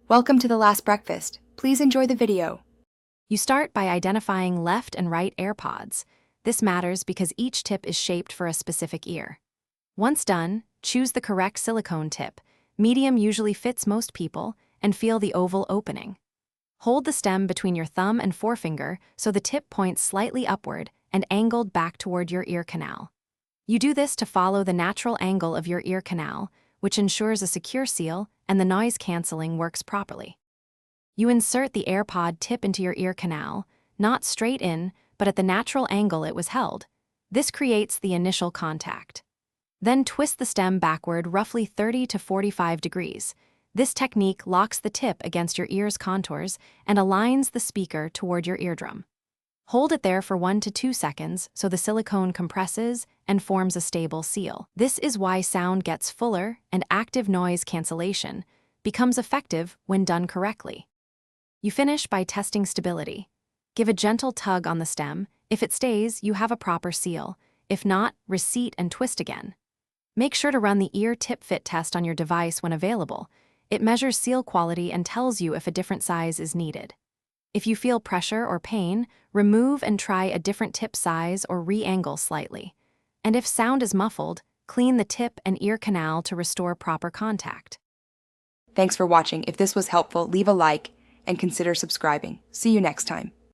Welcome to The Last Breakfast. Please enjoy the video. You start by identifying left and right AirPods. This matters because each tip is shaped for a specific ear. Once done, choose the correct silicone tip. Medium usually fits most people, and feel the oval opening. Hold the stem between your thumb and forefinger so the tip points slightly upward and angled back toward your ear canal. You do this to follow the natural angle of your ear canal, which ensures a secure seal and the noise canceling works properly. You insert the AirPod tip into your ear canal, not straight in, but at the natural angle it was held. This creates the initial contact. Then twist the stem backward roughly 30 to 45 degrees. This technique locks the tip against your ear's contours and aligns the speaker toward your eardrum. Hold it there for 1 to 2 seconds so the silicone compresses and forms a stable seal. This is why sound gets fuller and active noise cancellation becomes effective when done correctly. You finish by testing stability. Give a gentle tug on the stem. If it stays, you have a proper seal. If not, reseat and twist again. Make sure to run the ear tip fit test on your device when available. It measures seal quality and tells you if a different size is needed. If you feel pressure or pain, remove and try a different tip size or re-angle slightly. And if sound is muffled, clean the tip and ear canal to restore proper contact. Thanks for watching. If this was helpful, leave a like and consider subscribing. See you next time.